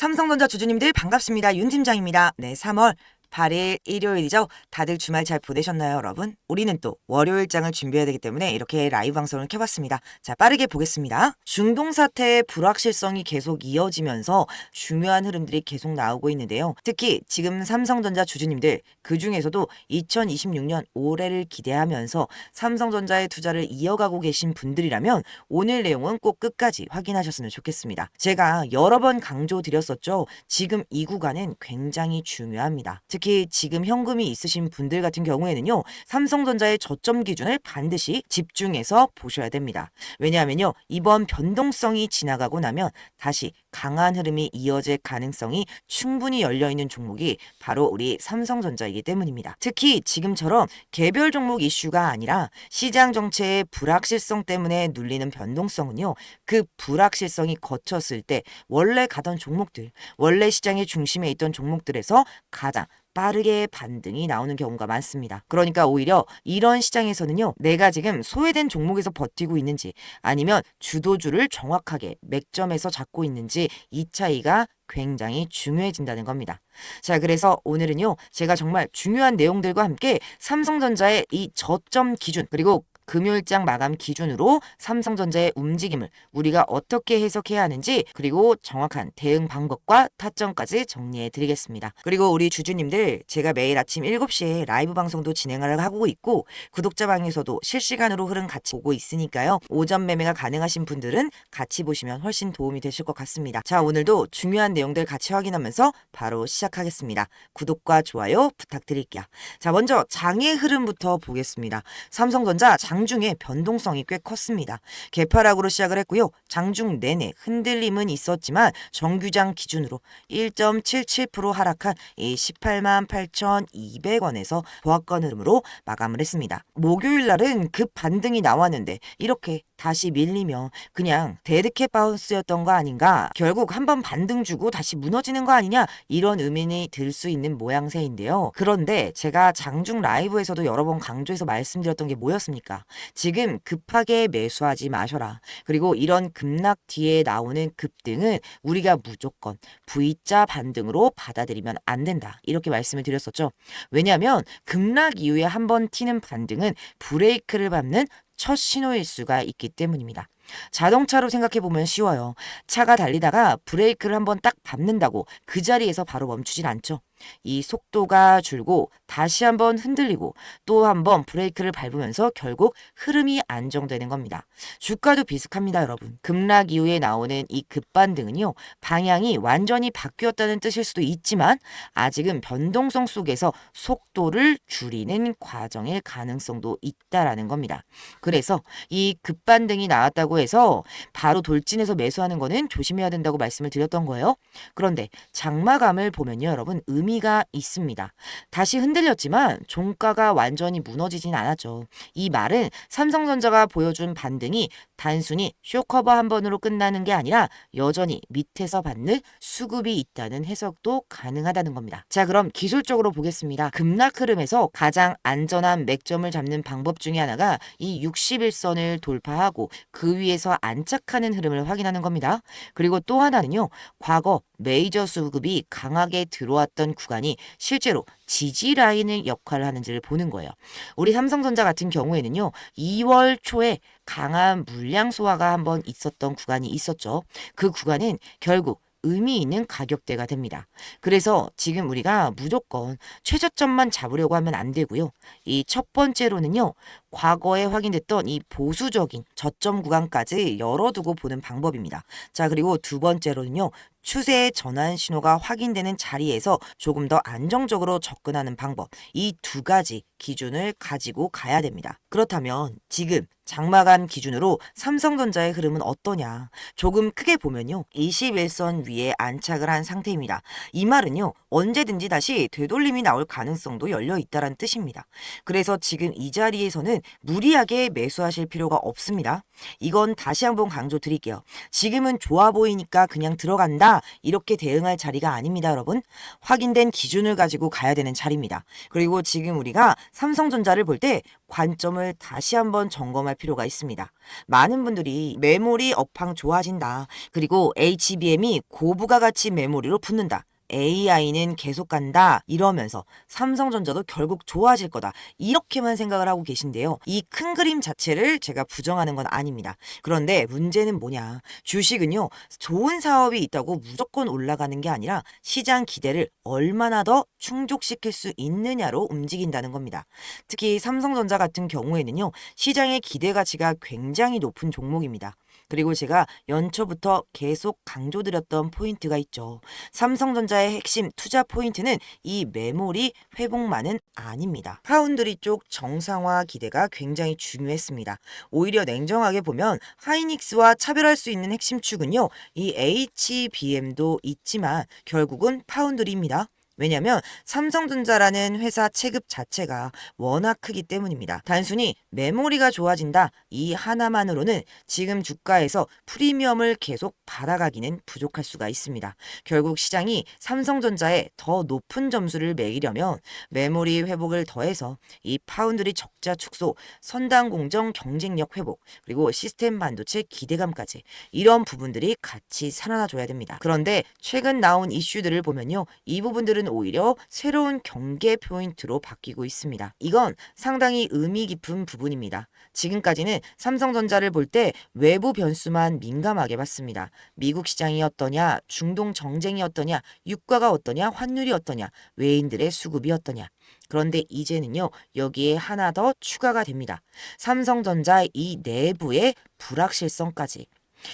삼성전자 주주님들 반갑습니다. 윤 팀장입니다. 네, 3월 8일 일요일이죠. 다들 주말 잘 보내셨나요, 여러분? 우리는 또 월요일장을 준비해야 되기 때문에 이렇게 라이브 방송을 켜봤습니다. 자, 빠르게 보겠습니다. 중동 사태의 불확실성이 계속 이어지면서 중요한 흐름들이 계속 나오고 있는데요. 특히 지금 삼성전자 주주님들 그 중에서도 2026년 올해를 기대하면서 삼성전자의 투자를 이어가고 계신 분들이라면 오늘 내용은 꼭 끝까지 확인하셨으면 좋겠습니다. 제가 여러 번 강조드렸었죠. 지금 이 구간은 굉장히 중요합니다. 특히 지금 현금이 있으신 분들 같은 경우에는요, 삼성전자의 저점 기준을 반드시 집중해서 보셔야 됩니다. 왜냐하면요, 이번 변동성이 지나가고 나면 다시 강한 흐름이 이어질 가능성이 충분히 열려있는 종목이 바로 우리 삼성전자이기 때문입니다. 특히 지금처럼 개별 종목 이슈가 아니라 시장 정체의 불확실성 때문에 눌리는 변동성은요, 그 불확실성이 거쳤을 때 원래 가던 종목들, 원래 시장의 중심에 있던 종목들에서 가장 빠르게 반등이 나오는 경우가 많습니다. 그러니까 오히려 이런 시장에서는요, 내가 지금 소외된 종목에서 버티고 있는지 아니면 주도주를 정확하게 맥점에서 잡고 있는지 이 차이가 굉장히 중요해진다는 겁니다. 자, 그래서 오늘은요, 제가 정말 중요한 내용들과 함께 삼성전자의 이 저점 기준 그리고 금요일장 마감 기준으로 삼성전자의 움직임을 우리가 어떻게 해석해야 하는지 그리고 정확한 대응 방법과 타점까지 정리해 드리겠습니다. 그리고 우리 주주님들 제가 매일 아침 7시에 라이브 방송도 진행을 하고 있고 구독자방에서도 실시간으로 흐름 같이 보고 있으니까요. 오전 매매가 가능하신 분들은 같이 보시면 훨씬 도움이 되실 것 같습니다. 자, 오늘도 중요한 내용들 같이 확인하면서 바로 시작하겠습니다. 구독과 좋아요 부탁드릴게요. 자, 먼저 장의 흐름부터 보겠습니다. 삼성전자 장중에 변동성이 꽤 컸습니다. 개파락으로 시작을 했고요. 장중 내내 흔들림은 있었지만 정규장 기준으로 1.77% 하락한 이 188,200원에서 보합권 흐름으로 마감을 했습니다. 목요일 날은 급 반등이 나왔는데 이렇게 다시 밀리면 그냥 데드캣 바운스였던 거 아닌가? 결국 한번 반등 주고 다시 무너지는 거 아니냐? 이런 의문이 들 수 있는 모양새인데요. 그런데 제가 장중 라이브에서도 여러 번 강조해서 말씀드렸던 게 뭐였습니까? 지금 급하게 매수하지 마셔라. 그리고 이런 급락 뒤에 나오는 급등은 우리가 무조건 V자 반등으로 받아들이면 안 된다. 이렇게 말씀을 드렸었죠. 왜냐하면 급락 이후에 한번 튀는 반등은 브레이크를 밟는 첫 신호일 수가 있기 때문입니다. 자동차로 생각해보면 쉬워요. 차가 달리다가 브레이크를 한번 딱 밟는다고 그 자리에서 바로 멈추진 않죠. 이 속도가 줄고 다시 한번 흔들리고 또 한번 브레이크를 밟으면서 결국 흐름이 안정되는 겁니다. 주가도 비슷합니다, 여러분. 급락 이후에 나오는 이 급반등은요, 방향이 완전히 바뀌었다는 뜻일 수도 있지만 아직은 변동성 속에서 속도를 줄이는 과정일 가능성도 있다라는 겁니다. 그래서 이 급반등이 나왔다고 해서 바로 돌진해서 매수하는 거는 조심해야 된다고 말씀을 드렸던 거예요. 그런데 장마감을 보면요, 여러분, 의미가 있습니다. 다시 흔들렸지만 종가가 완전히 무너지진 않았죠. 이 말은 삼성전자가 보여준 반등이 단순히 쇼커버 한 번으로 끝나는 게 아니라 여전히 밑에서 받는 수급이 있다는 해석도 가능하다는 겁니다. 자, 그럼 기술적으로 보겠습니다. 급락 흐름에서 가장 안전한 맥점을 잡는 방법 중에 하나가 이 61선을 돌파하고 그 위에서 안착하는 흐름을 확인하는 겁니다. 그리고 또 하나는요, 과거 메이저 수급이 강하게 들어왔던 구간이 실제로 지지 라인의 역할을 하는지를 보는 거예요. 우리 삼성전자 같은 경우에는요, 2월 초에 강한 물량 소화가 한번 있었던 구간이 있었죠. 그 구간은 결국 의미 있는 가격대가 됩니다. 그래서 지금 우리가 무조건 최저점만 잡으려고 하면 안 되고요. 이 첫 번째로는요, 과거에 확인됐던 이 보수적인 저점 구간까지 열어두고 보는 방법입니다. 자, 그리고 두 번째로는요, 추세의 전환 신호가 확인되는 자리에서 조금 더 안정적으로 접근하는 방법. 이 두 가지 기준을 가지고 가야 됩니다. 그렇다면 지금 장마감 기준으로 삼성전자의 흐름은 어떠냐? 조금 크게 보면요, 21선 위에 안착을 한 상태입니다. 이 말은요, 언제든지 다시 되돌림이 나올 가능성도 열려 있다는 뜻입니다. 그래서 지금 이 자리에서는 무리하게 매수하실 필요가 없습니다. 이건 다시 한번 강조드릴게요. 지금은 좋아 보이니까 그냥 들어간다 이렇게 대응할 자리가 아닙니다, 여러분. 확인된 기준을 가지고 가야 되는 자리입니다. 그리고 지금 우리가 삼성전자를 볼 때 관점을 다시 한번 점검할 필요가 있습니다. 많은 분들이 메모리 업황 좋아진다. 그리고 HBM이 고부가 가치 메모리로 붙는다. AI는 계속 간다 이러면서 삼성전자도 결국 좋아질 거다 이렇게만 생각을 하고 계신데요. 이 큰 그림 자체를 제가 부정하는 건 아닙니다. 그런데 문제는 뭐냐, 주식은요 좋은 사업이 있다고 무조건 올라가는 게 아니라 시장 기대를 얼마나 더 충족시킬 수 있느냐로 움직인다는 겁니다. 특히 삼성전자 같은 경우에는요 시장의 기대 가치가 굉장히 높은 종목입니다. 그리고 제가 연초부터 계속 강조드렸던 포인트가 있죠. 삼성전자의 핵심 투자 포인트는 이 메모리 회복만은 아닙니다. 파운드리 쪽 정상화 기대가 굉장히 중요했습니다. 오히려 냉정하게 보면 하이닉스와 차별할 수 있는 핵심 축은요. 이 HBM도 있지만 결국은 파운드리입니다. 왜냐하면 삼성전자라는 회사 체급 자체가 워낙 크기 때문입니다. 단순히 메모리가 좋아진다 이 하나만으로는 지금 주가에서 프리미엄을 계속 받아가기는 부족할 수가 있습니다. 결국 시장이 삼성전자에 더 높은 점수를 매기려면 메모리 회복을 더해서 이 파운드리 적자 축소, 선단 공정 경쟁력 회복, 그리고 시스템 반도체 기대감까지 이런 부분들이 같이 살아나줘야 됩니다. 그런데 최근 나온 이슈들을 보면요. 이 부분들은 오히려 새로운 경계 포인트로 바뀌고 있습니다. 이건 상당히 의미 깊은 부분입니다. 지금까지는 삼성전자를 볼 때 외부 변수만 민감하게 봤습니다. 미국 시장이 어떠냐, 중동 정쟁이 어떠냐, 유가가 어떠냐, 환율이 어떠냐, 외인들의 수급이 어떠냐. 그런데 이제는요, 여기에 하나 더 추가가 됩니다. 삼성전자 이 내부의 불확실성까지.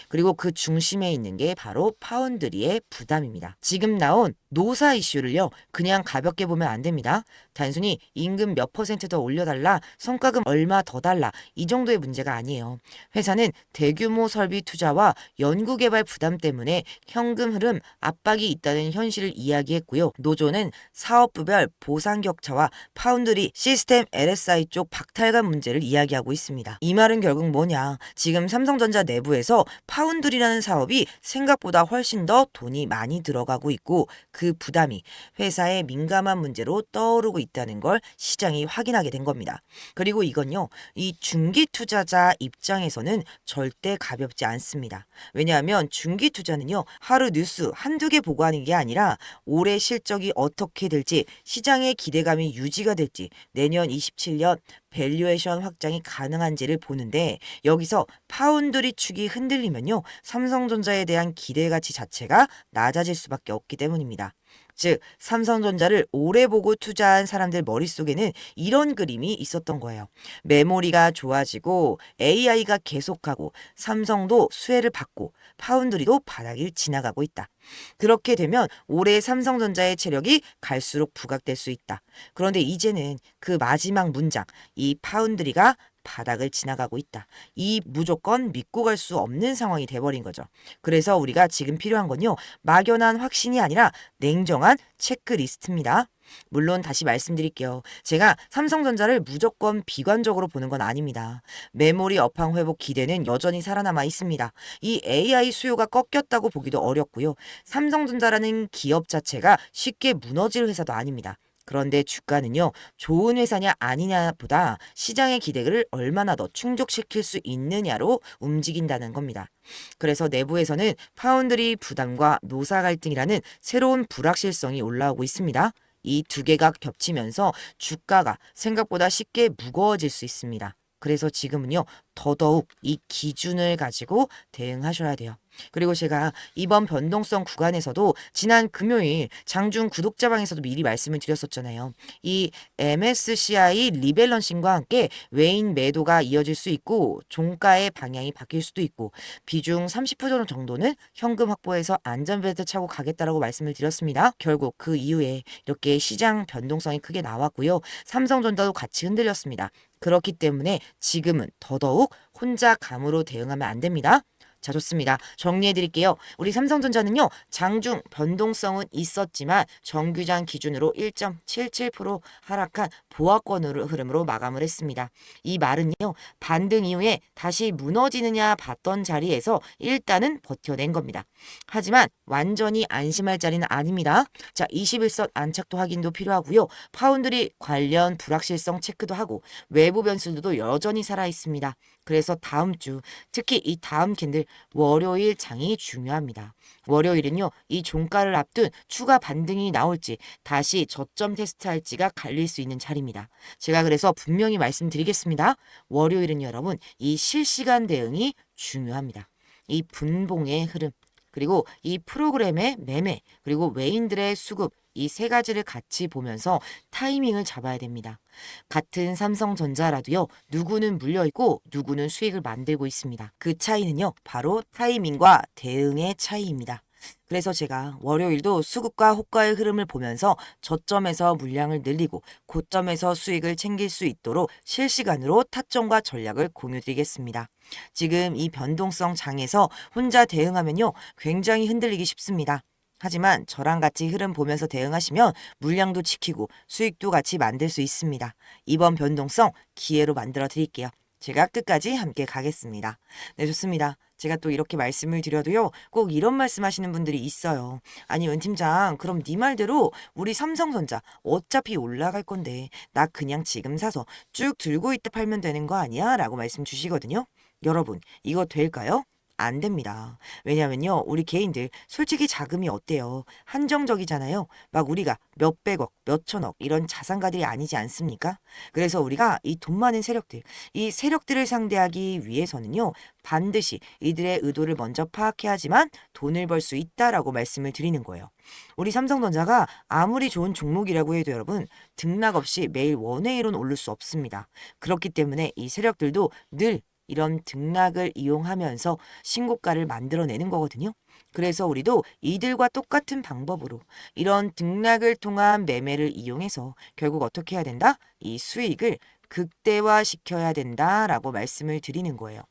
그리고 그 중심에 있는 게 바로 파운드리의 부담입니다. 지금 나온 노사 이슈를요, 그냥 가볍게 보면 안 됩니다. 단순히 임금 몇 퍼센트 더 올려달라, 성과금 얼마 더 달라, 이 정도의 문제가 아니에요. 회사는 대규모 설비 투자와 연구개발 부담 때문에 현금 흐름 압박이 있다는 현실을 이야기했고요. 노조는 사업부별 보상 격차와 파운드리 시스템 LSI 쪽 박탈감 문제를 이야기하고 있습니다. 이 말은 결국 뭐냐, 지금 삼성전자 내부에서 파운드리라는 사업이 생각보다 훨씬 더 돈이 많이 들어가고 있고 그 부담이 회사의 민감한 문제로 떠오르고 있다는 걸 시장이 확인하게 된 겁니다. 그리고 이건요, 이 중기 투자자 입장에서는 절대 가볍지 않습니다. 왜냐하면 중기 투자는요, 하루 뉴스 한두 개 보고 하는 게 아니라 올해 실적이 어떻게 될지, 시장의 기대감이 유지가 될지, 내년 27년 밸류에이션 확장이 가능한지를 보는데, 여기서 파운드리 축이 흔들리면요, 삼성전자에 대한 기대 가치 자체가 낮아질 수밖에 없기 때문입니다. 즉 삼성전자를 오래 보고 투자한 사람들 머릿속에는 이런 그림이 있었던 거예요. 메모리가 좋아지고 AI가 계속하고 삼성도 수혜를 받고 파운드리도 바닥을 지나가고 있다. 그렇게 되면 올해 삼성전자의 체력이 갈수록 부각될 수 있다. 그런데 이제는 그 마지막 문장, 이 파운드리가 바닥을 지나가고 있다. 이 무조건 믿고 갈 수 없는 상황이 돼버린 거죠. 그래서 우리가 지금 필요한 건요, 막연한 확신이 아니라 냉정한 체크리스트입니다. 물론 다시 말씀드릴게요. 제가 삼성전자를 무조건 비관적으로 보는 건 아닙니다. 메모리 업황 회복 기대는 여전히 살아남아 있습니다. 이 AI 수요가 꺾였다고 보기도 어렵고요. 삼성전자라는 기업 자체가 쉽게 무너질 회사도 아닙니다. 그런데 주가는요, 좋은 회사냐 아니냐보다 시장의 기대를 얼마나 더 충족시킬 수 있느냐로 움직인다는 겁니다. 그래서 내부에서는 파운드리 부담과 노사 갈등이라는 새로운 불확실성이 올라오고 있습니다. 이 두 개가 겹치면서 주가가 생각보다 쉽게 무거워질 수 있습니다. 그래서 지금은요, 더더욱 이 기준을 가지고 대응하셔야 돼요. 그리고 제가 이번 변동성 구간에서도 지난 금요일 장중 구독자방에서도 미리 말씀을 드렸었잖아요. 이 MSCI 리밸런싱과 함께 외인 매도가 이어질 수 있고 종가의 방향이 바뀔 수도 있고 비중 30% 정도는 현금 확보해서 안전벨트 차고 가겠다라고 말씀을 드렸습니다. 결국 그 이후에 이렇게 시장 변동성이 크게 나왔고요. 삼성전자도 같이 흔들렸습니다. 그렇기 때문에 지금은 더더욱 혼자 감으로 대응하면 안 됩니다. 자, 좋습니다. 정리해 드릴게요. 우리 삼성전자는요, 장중 변동성은 있었지만 정규장 기준으로 1.77% 하락한 보합권으로 흐름으로 마감을 했습니다. 이 말은요, 반등 이후에 다시 무너지느냐 봤던 자리에서 일단은 버텨낸 겁니다. 하지만 완전히 안심할 자리는 아닙니다. 자, 21선 안착도 확인도 필요하고요. 파운드리 관련 불확실성 체크도 하고 외부 변수들도 여전히 살아 있습니다. 그래서 다음 주, 특히 이 다음 캔들 월요일 장이 중요합니다. 월요일은요, 이 종가를 앞둔 추가 반등이 나올지 다시 저점 테스트할지가 갈릴 수 있는 자리입니다. 제가 그래서 분명히 말씀드리겠습니다. 월요일은 여러분 이 실시간 대응이 중요합니다. 이 분봉의 흐름, 그리고 이 프로그램의 매매, 그리고 외인들의 수급, 이 세 가지를 같이 보면서 타이밍을 잡아야 됩니다. 같은 삼성전자라도요, 누구는 물려있고 누구는 수익을 만들고 있습니다. 그 차이는요, 바로 타이밍과 대응의 차이입니다. 그래서 제가 월요일도 수급과 호가의 흐름을 보면서 저점에서 물량을 늘리고 고점에서 수익을 챙길 수 있도록 실시간으로 타점과 전략을 공유드리겠습니다. 지금 이 변동성 장에서 혼자 대응하면요, 굉장히 흔들리기 쉽습니다. 하지만 저랑 같이 흐름 보면서 대응하시면 물량도 지키고 수익도 같이 만들 수 있습니다. 이번 변동성 기회로 만들어 드릴게요. 제가 끝까지 함께 가겠습니다. 네, 좋습니다. 제가 또 이렇게 말씀을 드려도요, 꼭 이런 말씀 하시는 분들이 있어요. 아니, 은 팀장, 그럼 네 말대로 우리 삼성전자 어차피 올라갈 건데, 나 그냥 지금 사서 쭉 들고 있다 팔면 되는 거 아니야? 라고 말씀 주시거든요. 여러분, 이거 될까요? 안 됩니다. 왜냐면요, 우리 개인들 솔직히 자금이 어때요? 한정적이잖아요. 막 우리가 몇백억, 몇천억 이런 자산가들이 아니지 않습니까? 그래서 우리가 이 돈 많은 세력들, 이 세력들을 상대하기 위해서는요, 반드시 이들의 의도를 먼저 파악해야지만 돈을 벌 수 있다라고 말씀을 드리는 거예요. 우리 삼성전자가 아무리 좋은 종목이라고 해도 여러분, 등락 없이 매일 원웨이로는 오를 수 없습니다. 그렇기 때문에 이 세력들도 늘 이런 등락을 이용하면서 신고가를 만들어내는 거거든요. 그래서 우리도 이들과 똑같은 방법으로 이런 등락을 통한 매매를 이용해서 결국 어떻게 해야 된다? 이 수익을 극대화시켜야 된다라고 말씀을 드리는 거예요.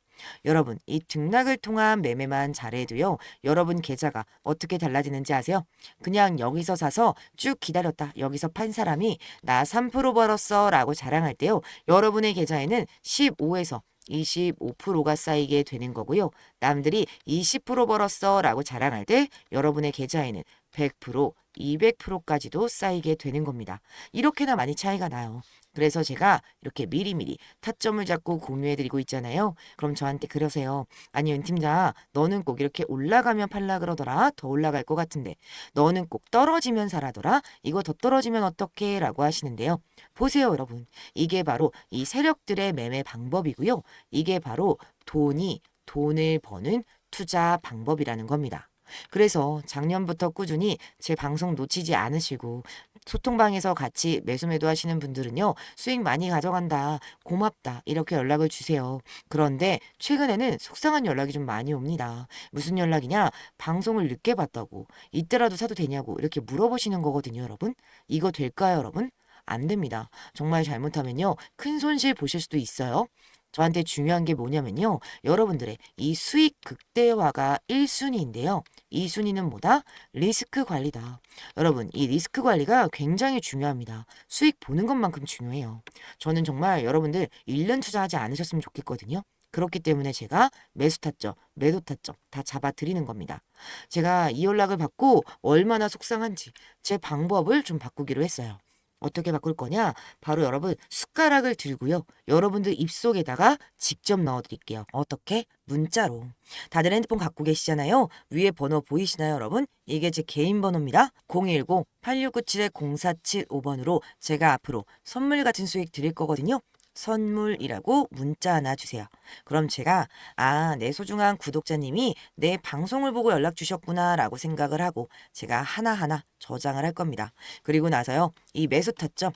여러분, 이 등락을 통한 매매만 잘해도요, 여러분 계좌가 어떻게 달라지는지 아세요? 그냥 여기서 사서 쭉 기다렸다. 여기서 판 사람이 나 3% 벌었어 라고 자랑할 때요, 여러분의 계좌에는 15에서 25%가 쌓이게 되는 거고요. 남들이 20% 벌었어 라고 자랑할 때 여러분의 계좌에는 100%, 200%까지도 쌓이게 되는 겁니다. 이렇게나 많이 차이가 나요. 그래서 제가 이렇게 미리미리 타점을 잡고 공유해드리고 있잖아요. 그럼 저한테 그러세요. 아니, 윤 팀장, 너는 꼭 이렇게 올라가면 팔라 그러더라. 더 올라갈 것 같은데. 너는 꼭 떨어지면 사라더라. 이거 더 떨어지면 어떡해? 라고 하시는데요. 보세요, 여러분. 이게 바로 이 세력들의 매매 방법이고요. 이게 바로 돈을 버는 투자 방법이라는 겁니다. 그래서 작년부터 꾸준히 제 방송 놓치지 않으시고 소통방에서 같이 매수매도 하시는 분들은요, 수익 많이 가져간다, 고맙다 이렇게 연락을 주세요. 그런데 최근에는 속상한 연락이 좀 많이 옵니다. 무슨 연락이냐? 방송을 늦게 봤다고, 이때라도 사도 되냐고 이렇게 물어보시는 거거든요. 여러분, 이거 될까요? 여러분, 안 됩니다. 정말 잘못하면요, 큰 손실 보실 수도 있어요. 저한테 중요한 게 뭐냐면요, 여러분들의 이 수익 극대화가 1순위인데요. 2순위는 뭐다? 리스크 관리다. 여러분, 이 리스크 관리가 굉장히 중요합니다. 수익 보는 것만큼 중요해요. 저는 정말 여러분들 1년 투자하지 않으셨으면 좋겠거든요. 그렇기 때문에 제가 매수 타점, 매도 타점 다 잡아 드리는 겁니다. 제가 이 연락을 받고 얼마나 속상한지 제 방법을 좀 바꾸기로 했어요. 어떻게 바꿀 거냐? 바로 여러분 숟가락을 들고요. 여러분들 입속에다가 직접 넣어드릴게요. 어떻게? 문자로. 다들 핸드폰 갖고 계시잖아요. 위에 번호 보이시나요, 여러분? 이게 제 개인 번호입니다. 010-8697-0475번으로 제가 앞으로 선물 같은 수익 드릴 거거든요. 선물이라고 문자 하나 주세요. 그럼 제가 내 소중한 구독자님이 내 방송을 보고 연락 주셨구나 라고 생각을 하고 제가 하나하나 저장을 할 겁니다. 그리고 나서요, 이 매수 타점,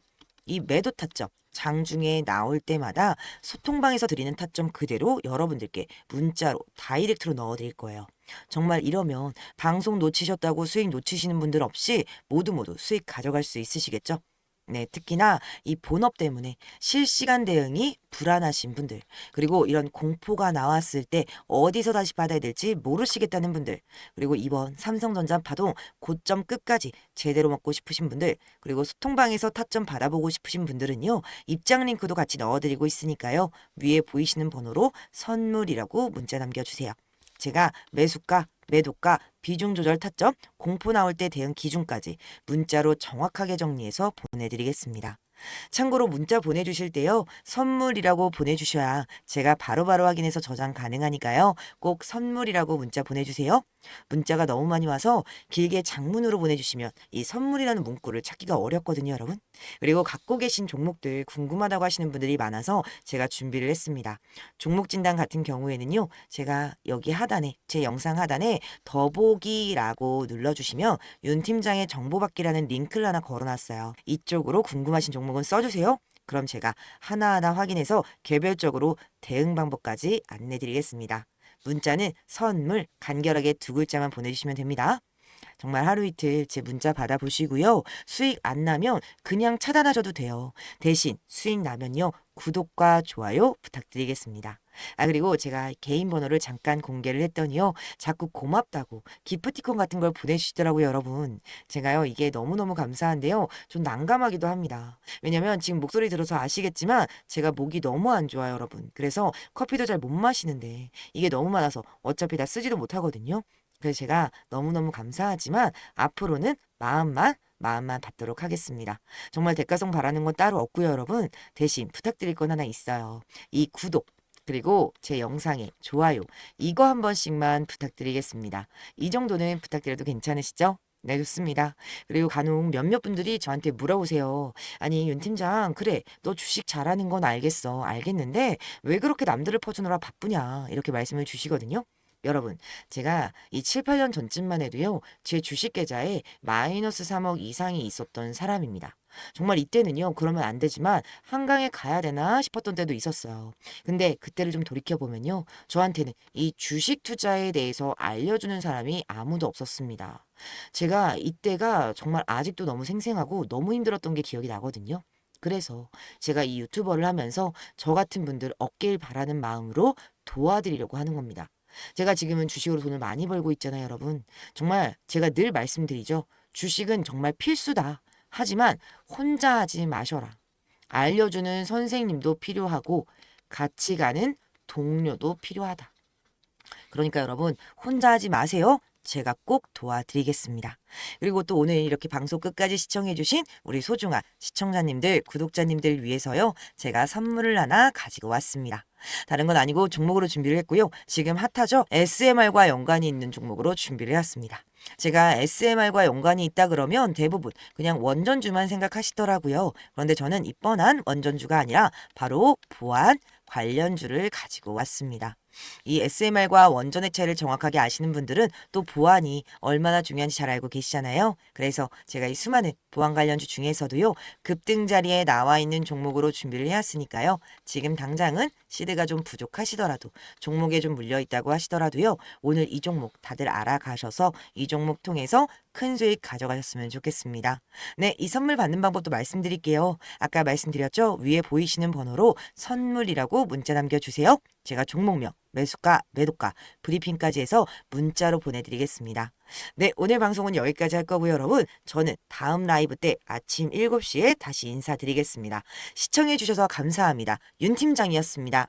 이 매도 타점 장중에 나올 때마다 소통방에서 드리는 타점 그대로 여러분들께 문자로 다이렉트로 넣어드릴 거예요. 정말 이러면 방송 놓치셨다고 수익 놓치시는 분들 없이 모두 수익 가져갈 수 있으시겠죠? 네, 특히나 이 본업 때문에 실시간 대응이 불안하신 분들, 그리고 이런 공포가 나왔을 때 어디서 다시 받아야 될지 모르시겠다는 분들, 그리고 이번 삼성전자 파동 고점 끝까지 제대로 먹고 싶으신 분들, 그리고 소통방에서 타점 받아보고 싶으신 분들은요, 입장 링크도 같이 넣어드리고 있으니까요, 위에 보이시는 번호로 선물이라고 문자 남겨주세요. 제가 매수가, 매도가, 비중 조절 타점, 공포 나올 때 대응 기준까지 문자로 정확하게 정리해서 보내드리겠습니다. 참고로 문자 보내주실 때요, 선물이라고 보내주셔야 제가 바로바로 확인해서 저장 가능하니까요, 꼭 선물이라고 문자 보내주세요. 문자가 너무 많이 와서 길게 장문으로 보내주시면 이 선물이라는 문구를 찾기가 어렵거든요, 여러분. 그리고 갖고 계신 종목들 궁금하다고 하시는 분들이 많아서 제가 준비를 했습니다. 종목 진단 같은 경우에는요, 제가 여기 하단에, 제 영상 하단에 더보기라고 눌러주시면 윤 팀장의 정보받기라는 링크를 하나 걸어놨어요. 이쪽으로 궁금하신 종목은 써주세요. 그럼 제가 하나하나 확인해서 개별적으로 대응 방법까지 안내드리겠습니다. 문자는 선물 간결하게 두 글자만 보내주시면 됩니다. 정말 하루 이틀 제 문자 받아보시고요. 수익 안 나면 그냥 차단하셔도 돼요. 대신 수익 나면요, 구독과 좋아요 부탁드리겠습니다. 그리고 제가 개인 번호를 잠깐 공개를 했더니요, 자꾸 고맙다고 기프티콘 같은 걸 보내주시더라고요, 여러분. 제가요, 이게 너무너무 감사한데요, 좀 난감하기도 합니다. 왜냐면 지금 목소리 들어서 아시겠지만 제가 목이 너무 안 좋아요, 여러분. 그래서 커피도 잘 못 마시는데 이게 너무 많아서 어차피 다 쓰지도 못하거든요. 그래서 제가 너무너무 감사하지만 앞으로는 마음만 받도록 하겠습니다. 정말 대가성 바라는 건 따로 없고요, 여러분. 대신 부탁드릴 건 하나 있어요. 이 구독, 그리고 제 영상에 좋아요, 이거 한 번씩만 부탁드리겠습니다. 이 정도는 부탁드려도 괜찮으시죠? 네, 좋습니다. 그리고 간혹 몇몇 분들이 저한테 물어보세요. 아니, 윤 팀장, 그래, 너 주식 잘하는 건 알겠어. 알겠는데, 왜 그렇게 남들을 퍼주느라 바쁘냐? 이렇게 말씀을 주시거든요. 여러분, 제가 이 7, 8년 전쯤만 해도요, 제 주식 계좌에 마이너스 3억 이상이 있었던 사람입니다. 정말 이때는요, 그러면 안 되지만 한강에 가야 되나 싶었던 때도 있었어요. 근데 그때를 좀 돌이켜보면요, 저한테는 이 주식 투자에 대해서 알려주는 사람이 아무도 없었습니다. 제가 이때가 정말 아직도 너무 생생하고 너무 힘들었던 게 기억이 나거든요. 그래서 제가 이 유튜버를 하면서 저 같은 분들 얻길 바라는 마음으로 도와드리려고 하는 겁니다. 제가 지금은 주식으로 돈을 많이 벌고 있잖아요, 여러분. 정말 제가 늘 말씀드리죠. 주식은 정말 필수다. 하지만 혼자 하지 마셔라. 알려주는 선생님도 필요하고 같이 가는 동료도 필요하다. 그러니까 여러분, 혼자 하지 마세요. 제가 꼭 도와드리겠습니다. 그리고 또 오늘 이렇게 방송 끝까지 시청해주신 우리 소중한 시청자님들, 구독자님들 위해서요, 제가 선물을 하나 가지고 왔습니다. 다른 건 아니고 종목으로 준비를 했고요. 지금 핫하죠? SMR과 연관이 있는 종목으로 준비를 해왔습니다. 제가 SMR과 연관이 있다 그러면 대부분 그냥 원전주만 생각하시더라고요. 그런데 저는 이 뻔한 원전주가 아니라 바로 보안 관련주를 가지고 왔습니다. 이 SMR과 원전의 차이를 정확하게 아시는 분들은 또 보안이 얼마나 중요한지 잘 알고 계시잖아요. 그래서 제가 이 수많은 보안 관련주 중에서도요, 급등 자리에 나와 있는 종목으로 준비를 해왔으니까요. 지금 당장은 시드가 좀 부족하시더라도, 종목에 좀 물려있다고 하시더라도요, 오늘 이 종목 다들 알아가셔서 이 종목 통해서 큰 수익 가져가셨으면 좋겠습니다. 네, 이 선물 받는 방법도 말씀드릴게요. 아까 말씀드렸죠? 위에 보이시는 번호로 선물이라고 문자 남겨주세요. 제가 종목명, 매수가, 매도가, 브리핑까지 해서 문자로 보내드리겠습니다. 네, 오늘 방송은 여기까지 할 거고요, 여러분. 저는 다음 라이브 때 아침 7시에 다시 인사드리겠습니다. 시청해주셔서 감사합니다. 윤 팀장이었습니다.